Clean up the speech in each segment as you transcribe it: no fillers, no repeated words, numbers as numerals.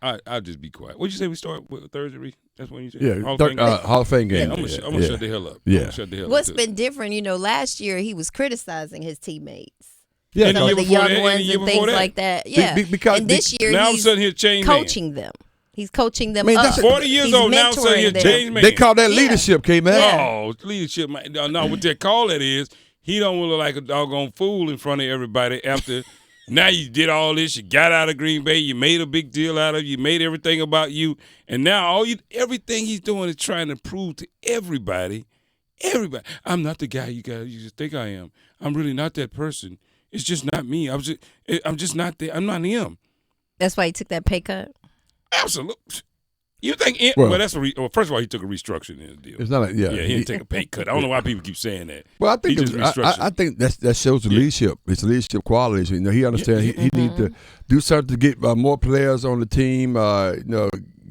I'll just be quiet. What'd you say we start with Thursday? That's when you said? Yeah, Hall of Fame game. Yeah, I'm gonna shut the hell up. Yeah. What's been different, last year he was criticizing his teammates. Yeah, Some of the young ones and things like that. Yeah. Because and this year now he's coaching them. He's coaching them I mean, up. 40 years He's old now, so he's changed man. They call that leadership, K-Man. Oh, leadership, man. No, what they call that is he don't want to look like a doggone fool in front of everybody after now you did all this, you got out of Green Bay, you made a big deal out of it, you made everything about you, and now everything he's doing is trying to prove to everybody, I'm not the guy you just think I am. I'm really not that person. It's just not me. I'm just not there. I'm not him. That's why he took that pay cut? Absolutely. You think? First of all, he took a restructuring in the deal. It's not he didn't take a pay cut. I don't know why people keep saying that. Well, I think I think that shows the leadership. It's leadership qualities. He understands he needs to do something to get more players on the team.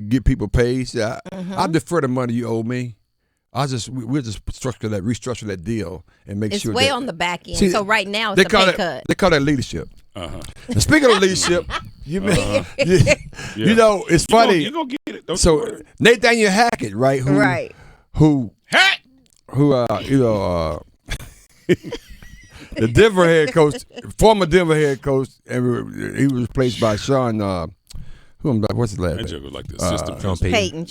Get people paid. I defer the money you owe me. We'll just restructure that deal and make sure. It's way on the back end. So right now it's a pay cut. They call that leadership. Uh-huh. And speaking of leadership, it's funny. You're gonna get it. So Nathaniel Hackett, right? Who the Denver head coach, former Denver head coach, and he was replaced by Sean. What's his last name? Like the assistant Sean Payton.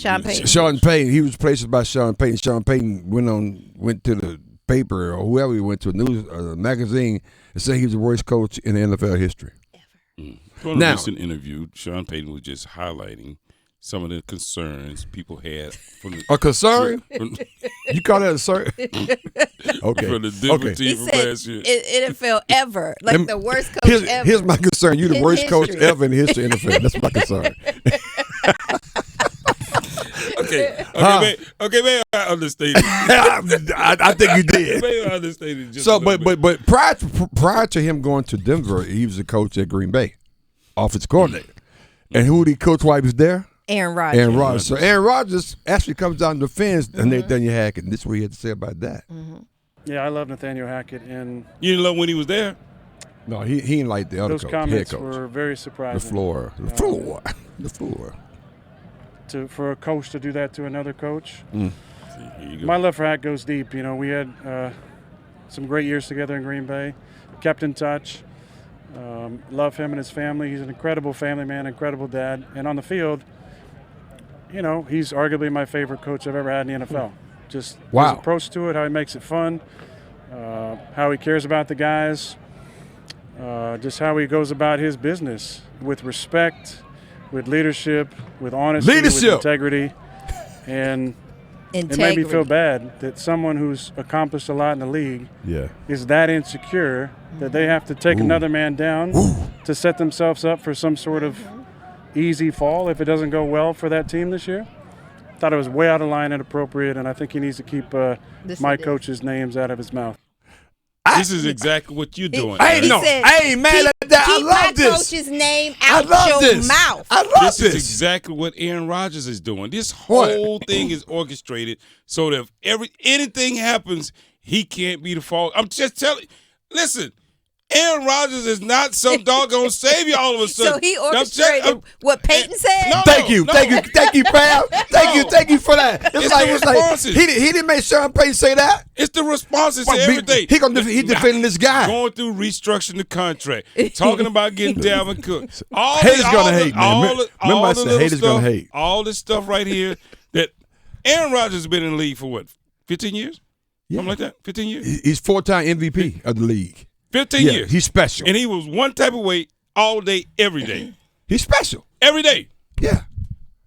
Sean Payton. He was replaced by Sean Payton. Sean Payton went to the paper or whoever he went to, a news magazine, and said he was the worst coach in the NFL history. Ever. In a recent interview, Sean Payton was just highlighting some of the concerns people had from the concern. You call that a concern? Okay. From the Denver team from last year. NFL ever, like the worst coach ever. Here's my concern: you're the worst coach ever in the history of NFL. That's my concern. Okay, I understated. I think you did. Maybe I understated just so, but prior to him going to Denver, he was a coach at Green Bay, offensive coordinator. And who did he coach while he was there? Aaron Rodgers. So Aaron Rodgers actually comes out and defends Nathaniel Hackett. And this is what he had to say about that. Yeah, I love Nathaniel Hackett. And you didn't love when he was there? No, he didn't like the other those coach. Comments were very surprising. The floor. For a coach to do that to another coach. My love for Hack goes deep. We had some great years together in Green Bay, kept in touch. Love him and his family. He's an incredible family man, incredible dad. And on the field, he's arguably my favorite coach I've ever had in the NFL. Just his approach to it, how he makes it fun, how he cares about the guys, just how he goes about his business with respect, with leadership, with honesty, with integrity. And it made me feel bad that someone who's accomplished a lot in the league is that insecure that they have to take another man down to set themselves up for some sort of easy fall if it doesn't go well for that team this year. I thought it was way out of line and inappropriate, and I think he needs to keep my coach's names out of his mouth. This is exactly what you're doing. I ain't mad at that. I love this. Keep my coach's name out your mouth. I love this. This is exactly what Aaron Rodgers is doing. This whole thing is orchestrated so that if anything happens, he can't be the fault. I'm just telling you. Listen, Aaron Rodgers is not some doggone savior all of a sudden. So he orchestrated what Peyton said? Thank you, Pam. Thank you for that. It's the responses. He didn't make Sean Payton say that. It's the responses to everything. He defending this guy. Going through restructuring the contract. Talking about getting Dalvin Cook. Haters gonna hate, man. Remember I said haters gonna hate. All this stuff right here that Aaron Rodgers has been in the league for what, 15 years? Something like that? 15 years? He's 4-time MVP of the league. 15 years. He's special. And he was one type of way all day, every day. He's special. Every day. Yeah.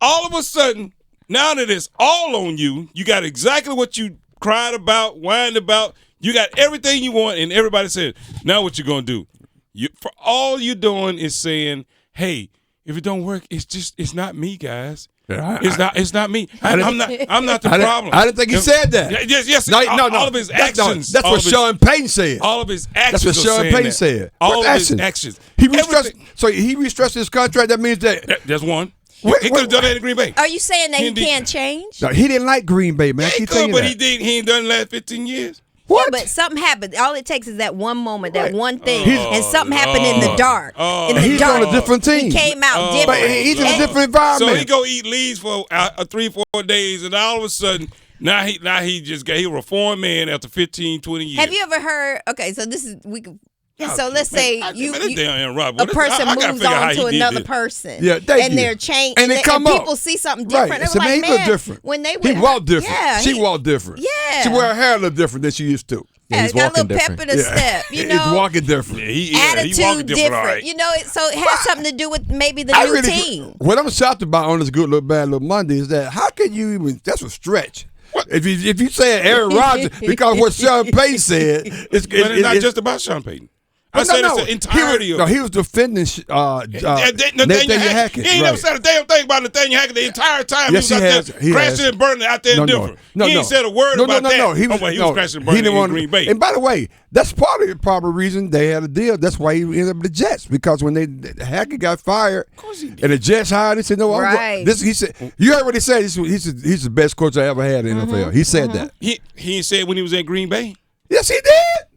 All of a sudden, now that it's all on you, you got exactly what you cried about, whined about. You got everything you want, and everybody said, now what you going to do? For all you're doing is saying, hey, if it don't work, it's not me, guys. It's not me. I'm not the problem. I didn't think he said that. Yes. No. All of his actions. That's what Sean Payton said. All of his actions. That's what Sean Payton said. All of his actions. He restructured his contract. That means that. That's one. He could have done that in Green Bay. Are you saying that he can't change? No, he didn't like Green Bay, man. Yeah, he could, but he ain't done the last 15 years. What? Yeah, but something happened. All it takes is that one moment, that Right. one thing, and something happened in the dark. In the He's dark, on a different team. He came out different. But he's in a And- different environment. So he go eat leaves for 3-4 days, and all of a sudden, now he a reformed man after 15-20 years. Have you ever heard? Okay, so this is we. Could, God, so let's man, say man, you, this you damn Aaron Rodgers, a boy, person I gotta moves figure out how on he to did another this. person. Yeah, thank and you. they're changed, And it come and up. people see something different. Right. And So I'm man, like, he man, look different. when they He went, walk different. Yeah, she walk different. Yeah. She wear her hair a little different than she used to. Yeah, he's got a walking little pep different. in the step. You know, He's walking different. Yeah, he attitude walking different. all right. You know, so it has something to do with maybe the new team. What I'm shocked about on this Good Little Bad Little Monday is that how can you even? That's a stretch. If you say Aaron Rodgers because what Sean Payton said, But it's not just about Sean Payton. I said it's the entirety of it. He was defending Nathaniel Hackett. He ain't never said a damn thing about Nathaniel Hackett the entire time. Yes, he was he out has. there He crashing has. and burning out there in Denver. He ain't said a word about that. No, he was crashing and burning in Green Bay. And by the way, that's part of the probably reason they had a deal. That's why he ended up with the Jets, because when Hackett got fired and the Jets hired him, he said, "No, Right. he said, you heard what he said. He's the best coach I ever had in the NFL." He said that. He ain't said when he was in Green Bay. Yes, he did.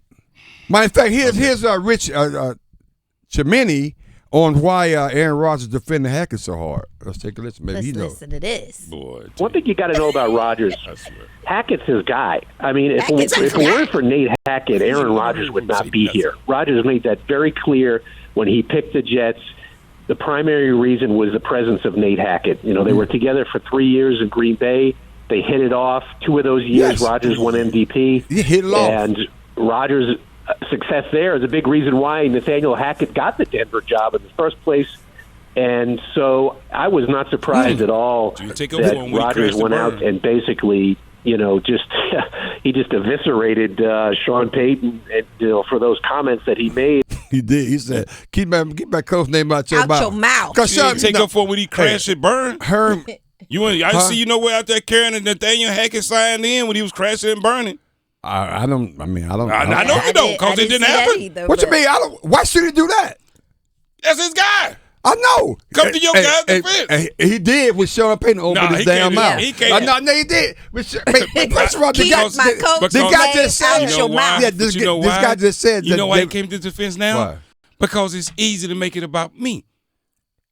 Matter of fact, here's Rich Chimini on why Aaron Rodgers defending Hackett so hard. Let's take a listen. Maybe Let's he knows. listen to this. Boy, One thing you got to know about Rodgers, Hackett's his guy. I mean, if Hackett's his it guy. weren't for Nate Hackett, Aaron Rodgers would not be here. Rodgers made that very clear when he picked the Jets. The primary reason was the presence of Nate Hackett. You know, they were together for 3 years in Green Bay. They hit it off. 2 of those years, Yes. Rodgers won MVP. He hit it off. And Rodgers' success there is a big reason why Nathaniel Hackett got the Denver job in the first place. And so I was not surprised at all You take over that when we Rodgers crashed the went out burn. and basically, just he just eviscerated Sean Payton and, for those comments that he made. He did. He said, "Keep my coach name out your Out mouth." your mouth. 'Cause You Sean, didn't take up for when he crashed and burned. Herm. I see you nowhere out there carrying a Nathaniel Hackett signed in when he was crashing and burning. I don't. I mean, I don't. I know you don't, because it didn't happen. What you mean? I don't. Why should he do that? That's his guy. I know. Come to your guy's defense. He did with Sean Payton opened his he damn can't. mouth. He can't. No, he did. But first of all, the Keep guy, my coach the guy just name said, out your mouth. Yeah, But this you know guy why? just said. You know why he they- came to defense now? Why? Because it's easy to make it about me.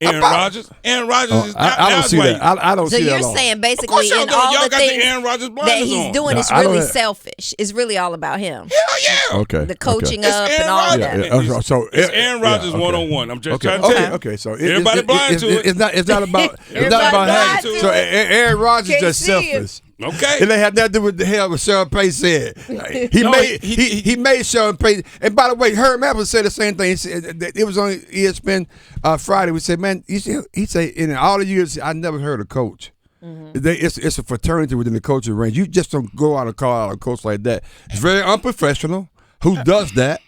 Aaron About- Rodgers. Aaron Rodgers is I don't see that. I don't So see that you're at all. saying Of basically course y'all in do. all Y'all the got the things Aaron Rodgers that blinders he's on. doing No, is I don't really have- selfish. It's really all about him. Hell yeah. Okay. The coaching It's up Aaron and all Rodgers. that. Yeah. So It's Aaron Rodgers yeah, okay. one-on-one. I'm just Okay. trying to tell you. Okay. So Everybody blind to it. It's not about. It's not Everybody about blind Hackett. to So it. Aaron Rodgers Can't just see it. selfish. Okay. It ain't had nothing to do with the hell what Sean Payton said. No, He made Sean Payton. And by the way, Herm Edwards said the same thing. He said that it was on ESPN Friday. We said, man, he said in all the years I never heard a coach. It's a fraternity within the coaching range. You just don't go out and call out a coach like that. It's very unprofessional. Who does that?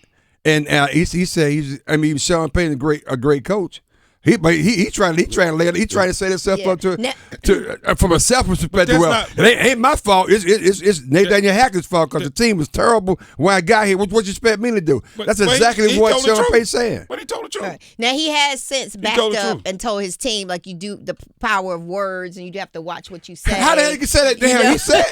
And he said Sean Payton a great coach. He trying to set himself Yeah. up to Now- from a selfish perspective. that's Well, not- it ain't my fault. It's Nathaniel Hackett's fault because the team was terrible when I got here. What you expect me to do? That's exactly he what told the Sean truth. Payton's saying. But he told the truth. Right. Now he has since backed told the up truth. and told his team like you do the power of words and you have to watch what you say. How the hell you can say that? You Damn, know? he said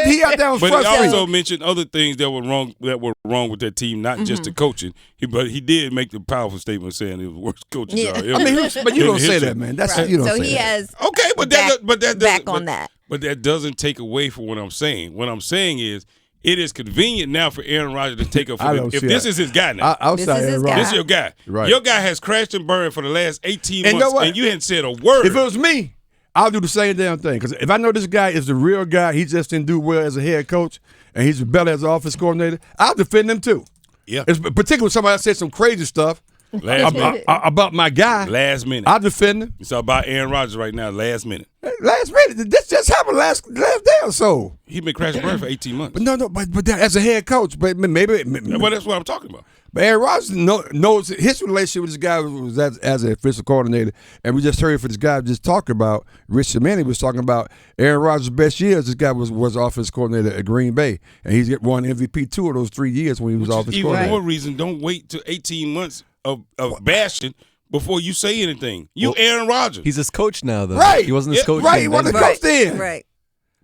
he out there was But he frustrated. also mentioned other things that were wrong with that team, not just the coaching. But he did make the powerful statement saying it was the worst coaching Yeah. job ever. I mean, but you in don't say history. that, man. That's Right. you don't So say he that. has Okay, but that doesn't back on that. But that doesn't take away from what I'm saying. What I'm saying is, it is convenient now for Aaron Rodgers to take up for I this. don't If see this that. is his guy now, Outside This is his Aaron guy. Rodgers. this is your guy. Right. Your guy has crashed and burned for the last 18 And you know months, what? and you hadn't said a word. If it was me, I'll do the same damn thing. Because if I know this guy is the real guy, he just didn't do well as a head coach, and he's better as an offense coordinator, I'll defend him too. Yeah. It's particularly when somebody said some crazy stuff about my guy. Last minute. I'll defend him. It's about Aaron Rodgers right now, last minute. Last minute. This just happened last day or so. He's been crashing and burned for 18 months. But that, as a head coach, but maybe. Well, that's what I'm talking about. But Aaron Rodgers knows his relationship with this guy was as an official coordinator, and we just heard for this guy just talking about Rich Cimini was talking about Aaron Rodgers' best years. This guy was offense coordinator at Green Bay, and he's won MVP 2 of those 3 years when he was offense Even coordinator. more reason, don't wait till 18 months of bashing before you say anything. Aaron Rodgers. He's his coach now, though. Right. He wasn't his Yeah, coach. right, then. he wasn't Then- the coach then. Right.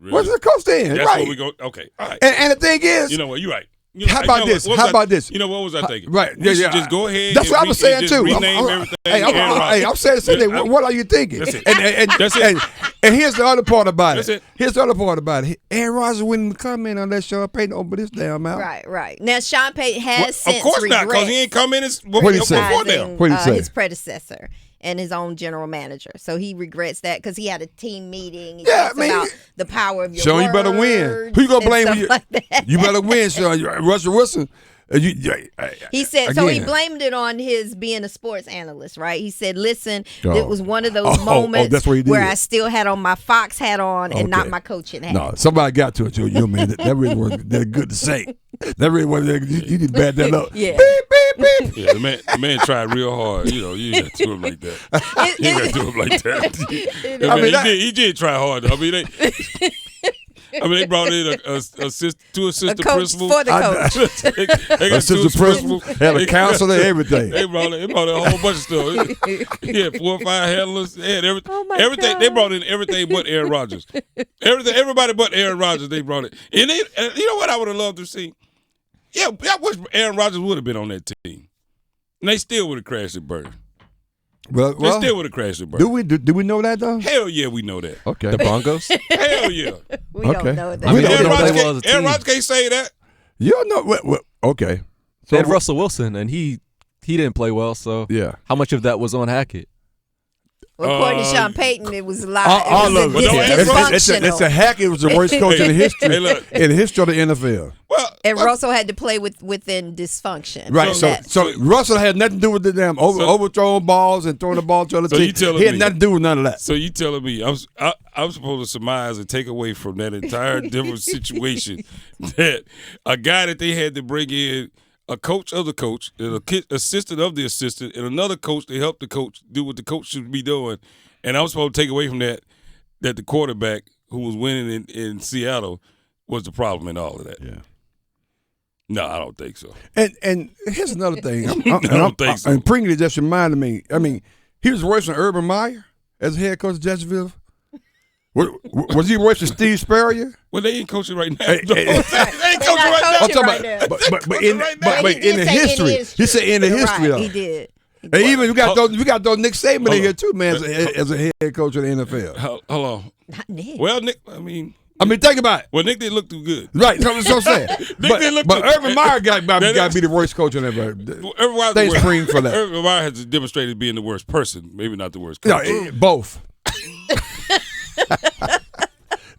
Really? Wasn't the coach then? That's right. what we go. Okay, all right. And the thing is, You know what? You're right. How about this? How about this? You know, what was I thinking? Right. We should just go ahead. That's what I was saying too. Rename everything. I'm saying the same thing. What are you thinking? That's it. And here's the other part about That's it. Here's the other part about it. Aaron Rodgers wouldn't come in unless Sean Payton opened his damn mouth. Right. Now Sean Payton has since of course not, because he ain't come in What did he say? What did he say? His predecessor and his own general manager. So he regrets that because he had a team meeting. He Yeah, talks I mean, about the power of your Sean, you better win. words Who you gonna and blame? stuff like that. You better win, Sean. Russell Wilson. He said, so he again. blamed it on his being a sports analyst, right? He said, listen, Oh. it was one of those Oh, moments that's what he did. where I still had on my Fox hat on and not Okay. my coaching hat. No, somebody got to it, you man. That really wasn't that good to say. That really wasn't. You need to bad that up. Yeah. Beep, beep, beep. Yeah, the man tried real hard. You know, you ain't got to do him like that. You ain't got to do him like that. I mean, he did try hard. I mean, they brought in two assistant A coach principals. for the coach. they got two Assistant principal, had a counselor, everything. They brought in a whole bunch of stuff. He had 4 or 5 handlers. They had everything. Oh my everything. God. They brought in everything but Aaron Rodgers. Everybody but Aaron Rodgers. They brought it. And you know what I would have loved to see? Yeah, I wish Aaron Rodgers would have been on that team. And they still would have crashed and burned. Well, They still would have crashed and burned. do we know that though? Hell yeah, we know that. Okay. The Broncos? Hell yeah. We don't Okay. know that. I mean, don't Aaron know Rodgers that. Well as a Aaron team. Rodgers can't say that. You don't know. Okay. They had Russell Wilson, and he didn't play well, so Yeah. how much of that was on Hackett? Well, according to Sean Payton, it was a lot. All of it. Yeah. It's a hack. It was the worst coach in the history Hey, look. in the history of the NFL. Well, And Russell had to play within dysfunction. Right. So So Russell had nothing to do with the damn overthrowing balls and throwing the ball to the So team. you telling He had me- nothing to do with none of that. so you telling me I'm supposed to surmise and take away from that entire different situation that a guy that they had to bring in, a coach of the coach, and a assistant of the assistant, and another coach to help the coach do what the coach should be doing, and I'm supposed to take away from that the quarterback who was winning in Seattle was the problem in all of that. Yeah. No, I don't think so. And here's another thing. I don't think so. And Pringley just reminded me. I mean, he was worse than Urban Meyer as head coach of Jacksonville. Was he worse than Steve Spurrier? Well, they ain't coaching right now. Hey, they hey, ain't coaching right now. coaching I'm right talking now. about, but Coaching in right now. but in the history, he said in the history. Right, Though. he did. And even we got those Nick Saban in Hold here on. too, man, as a head coach of the NFL. Hold on. Not Nick. Well, Nick, I mean, think about it. Nick didn't look too good. Right, that's what I'm saying. didn't look but good. Urban Meyer got to be the worst coach in ever. Everyone Thanks, Spring, for that. Urban Meyer has demonstrated being the worst person, maybe not the worst No, coach. both.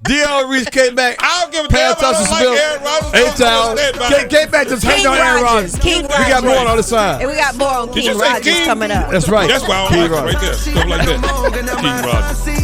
D.L. Reese came back. I don't give a damn. I don't like Aaron Rodgers. Came back just hating King on Aaron Rodgers. Rodgers. King We got more Rodgers. on the side. And we got more on Did you King say Rodgers King? coming up. That's right. That's why I King don't like it right there. Stuff like that. King Rodgers.